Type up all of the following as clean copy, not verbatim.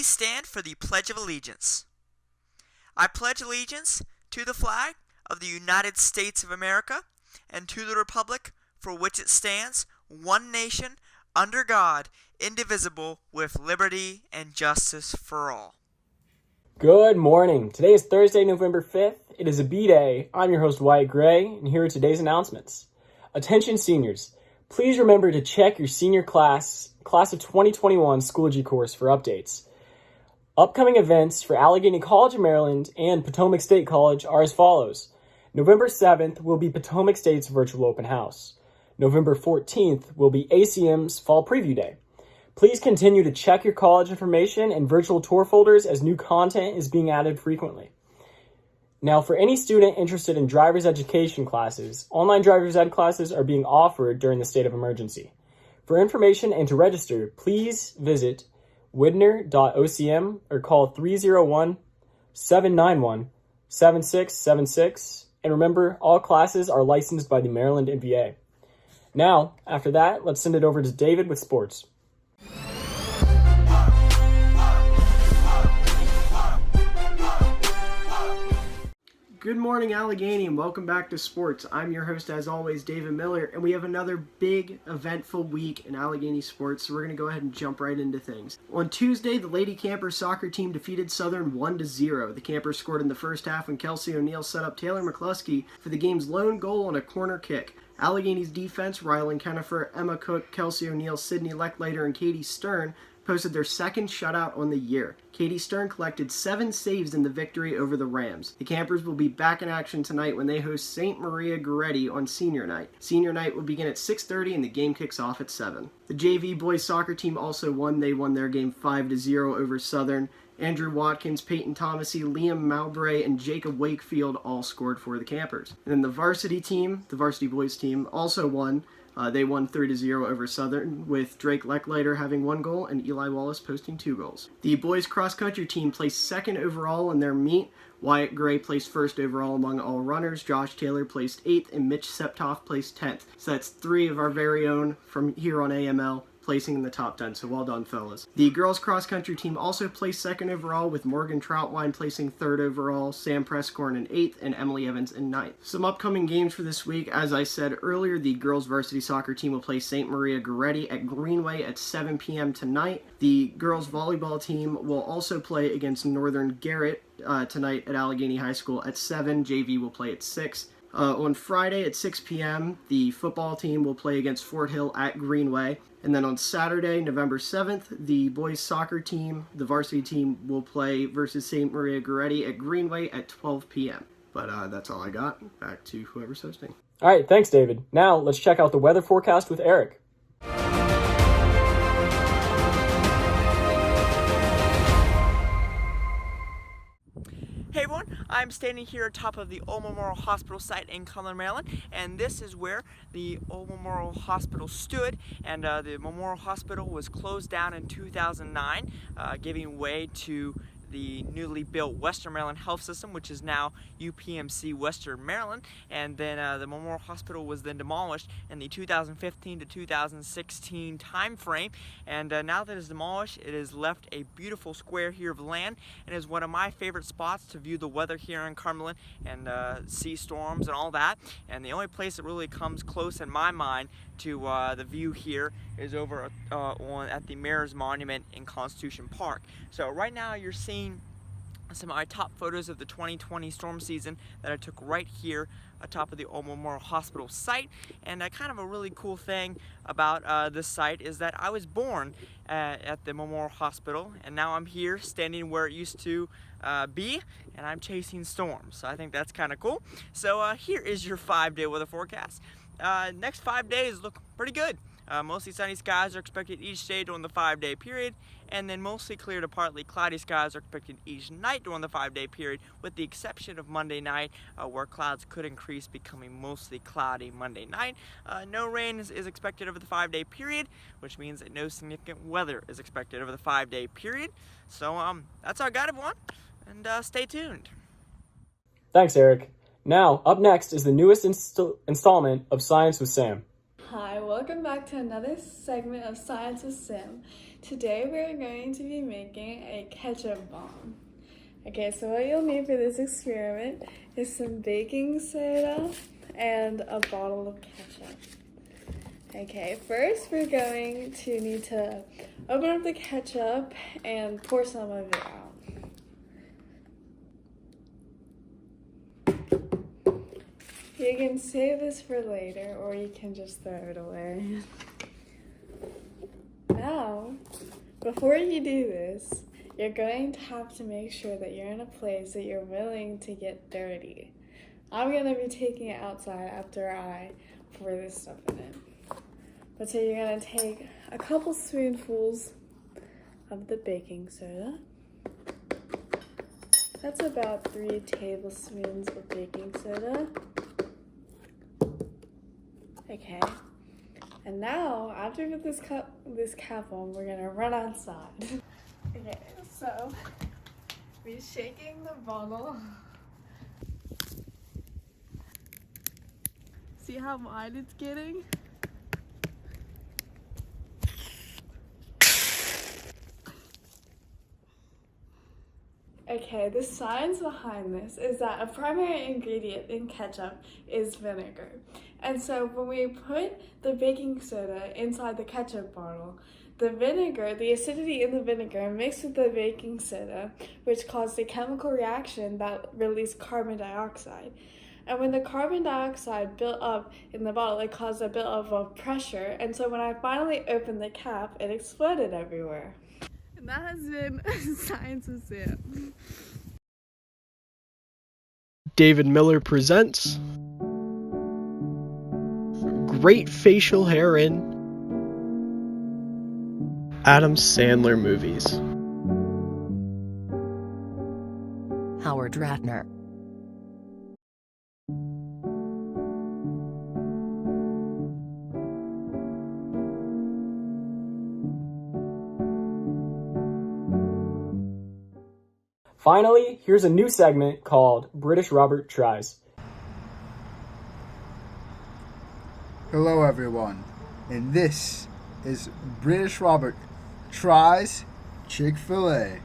Please stand for the Pledge of Allegiance. I pledge allegiance to the flag of the United States of America and to the republic for which it stands, one nation, under God, indivisible, with liberty and justice for all. Good morning. Today is Thursday, November 5th. It is a B-Day. I'm your host, Wyatt Gray, and here are today's announcements. Attention seniors, please remember to check your senior class of 2021 Schoology course for updates. Upcoming events for Allegheny College of Maryland and Potomac State College are as follows. November 7th will be Potomac State's virtual open house. November 14th will be ACM's Fall Preview Day. Please continue to check your college information and virtual tour folders as new content is being added frequently. Now, for any student interested in driver's education classes, online driver's ed classes are being offered during the state of emergency. For information and to register, please visit widner.ocm or call 301-791-7676. And remember, all classes are licensed by the Maryland MPA. Now, after that, let's send it over to David with sports. Good morning, Allegheny, and welcome back to sports. I'm your host, as always, David Miller, and we have another big, eventful week in Allegheny sports, so we're going to go ahead and jump right into things. On Tuesday, the Lady Campers soccer team defeated Southern 1-0. The Campers scored in the first half when Kelsey O'Neill set up Taylor McCluskey for the game's lone goal on a corner kick. Allegheny's defense, Rylan Kennifer, Emma Cook, Kelsey O'Neill, Sydney Lecklater, and Katie Stern, posted their second shutout on the year. Katie Stern collected 7 saves in the victory over the Rams. The Campers will be back in action tonight when they host St. Maria Goretti on Senior Night. Senior Night will begin at 6:30 and the game kicks off at 7. The JV boys soccer team also won. They won their game 5-0 over Southern. Andrew Watkins, Peyton Thomasy, Liam Mowbray, and Jacob Wakefield all scored for the Campers. And then the varsity team, the varsity boys team, also won. They won 3-0 over Southern, with Drake Lecklater having 1 goal and Eli Wallace posting 2 goals. The boys cross-country team placed 2nd overall in their meet. Wyatt Gray placed 1st overall among all runners. Josh Taylor placed 8th, and Mitch Septoff placed 10th. So that's 3 of our very own from here on AML placing in the top 10, so well done, fellas. The girls cross-country team also placed 2nd overall, with Morgan Troutwine placing 3rd overall, Sam Prescorn in 8th, and Emily Evans in 9th. Some upcoming games for this week. As I said earlier, the girls varsity soccer team will play St. Maria Goretti at Greenway at 7 p.m. tonight. The girls volleyball team will also play against Northern Garrett tonight at Allegheny High School at 7. JV will play at 6. On Friday at 6 p.m., the football team will play against Fort Hill at Greenway. And then on Saturday, November 7th, the boys soccer team, the varsity team, will play versus St. Maria Goretti at Greenway at 12 p.m. But that's all I got. Back to whoever's hosting. All right, thanks, David. Now, let's check out the weather forecast with Eric. Hey everyone, I'm standing here atop of the Old Memorial Hospital site in Cumberland, Maryland, and this is where the Old Memorial Hospital stood, and the Memorial Hospital was closed down in 2009, giving way to the newly built Western Maryland Health System, which is now UPMC Western Maryland, and then the Memorial Hospital was then demolished in the 2015 to 2016 time frame, and now that it's demolished, it has left a beautiful square here of land, and is one of my favorite spots to view the weather here in Cumberland and see storms and all that. And the only place that really comes close in my mind to the view here is over at the Mayor's Monument in Constitution Park. So right now you're seeing some of my top photos of the 2020 storm season that I took right here atop of the Old Memorial Hospital site. And kind of a really cool thing about this site is that I was born at the Memorial Hospital, and now I'm here standing where it used to be, and I'm chasing storms. So I think that's kind of cool. So here is your 5-day weather forecast. Next 5 days look pretty good. Mostly sunny skies are expected each day during the 5-day period, and then mostly clear to partly cloudy skies are expected each night during the 5-day period, with the exception of Monday night, where clouds could increase, becoming mostly cloudy Monday night. No rain is expected over the 5-day period, which means that no significant weather is expected over the 5-day period. So that's all I got, everyone, and stay tuned. Thanks, Eric. Now, up next is the newest installment of Science with Sam. Hi, welcome back to another segment of Science with Sam. Today we're going to be making a ketchup bomb. Okay, so what you'll need for this experiment is some baking soda and a bottle of ketchup. Okay, first we're going to need to open up the ketchup and pour some of it out. You can save this for later, or you can just throw it away. Now, before you do this, you're going to have to make sure that you're in a place that you're willing to get dirty. I'm going to be taking it outside after I pour this stuff in it. But so you're going to take a couple spoonfuls of the baking soda. That's about 3 tablespoons of baking soda. Okay. And now, after we put this cap on, we're gonna run outside. Okay, so we're shaking the bottle. See how wide it's getting? Okay, the science behind this is that a primary ingredient in ketchup is vinegar. And so when we put the baking soda inside the ketchup bottle, the vinegar, the acidity in the vinegar mixed with the baking soda, which caused a chemical reaction that released carbon dioxide. And when the carbon dioxide built up in the bottle, it caused a bit of pressure. And so when I finally opened the cap, it exploded everywhere. And that has been Science with Sam. David Miller presents great facial hair in Adam Sandler movies. Howard Ratner. Finally, here's a new segment called British Robert Tries. Hello everyone, and this is British Robert Tries Chick-fil-A.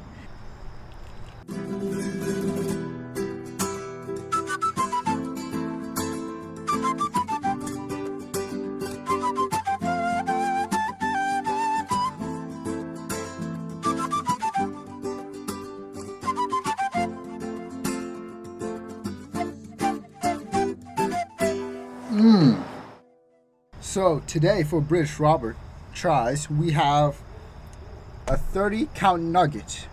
So today for British Robert Tries, we have a 30-count nugget,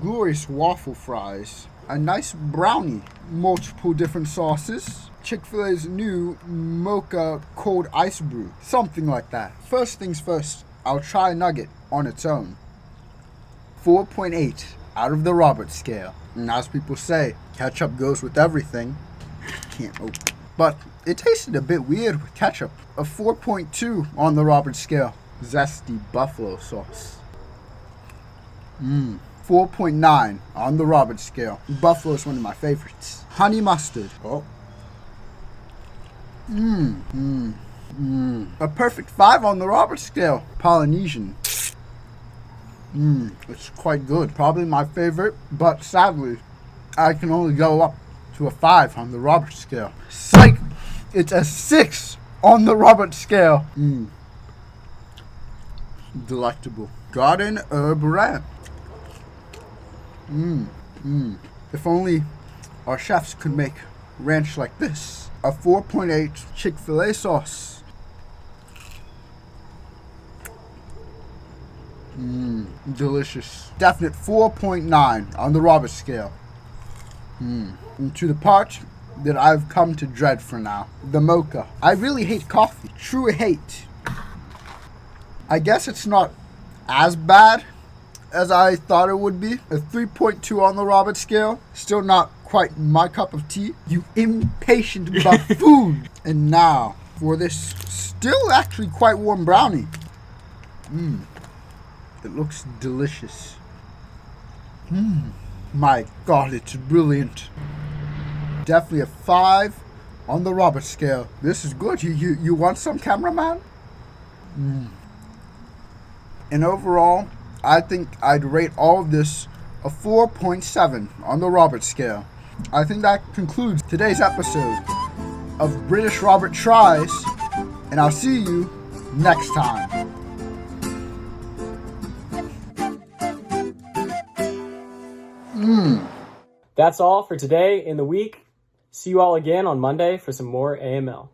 glorious waffle fries, a nice brownie, multiple different sauces, Chick-fil-A's new mocha cold ice brew, something like that. First things first, I'll try a nugget on its own. 4.8 out of the Robert scale. And as people say, ketchup goes with everything. Can't open. But it tasted a bit weird with ketchup. A 4.2 on the Robert scale. Zesty buffalo sauce. 4.9 on the Robert scale. Buffalo is one of my favorites. Honey mustard. Oh. A perfect 5 on the Robert scale. Polynesian. It's quite good. Probably my favorite, but sadly, I can only go up to a 5 on the Robert scale. Psych! It's a 6 on the Robert scale. Delectable. Garden herb ranch. If only our chefs could make ranch like this. A 4.8 Chick-fil-A sauce. Delicious. Definite 4.9 on the Robert scale. And to the part that I've come to dread for now. The mocha. I really hate coffee. True hate. I guess it's not as bad as I thought it would be. A 3.2 on the Robert scale. Still not quite my cup of tea. You impatient buffoon. And now, for this still actually quite warm brownie. It looks delicious. My God, it's brilliant. Definitely a 5 on the Robert scale. This is good. You want some, cameraman? And overall, I think I'd rate all of this a 4.7 on the Robert scale. I think that concludes today's episode of British Robert Tries, and I'll see you next time. That's all for today in the week. See you all again on Monday for some more AML.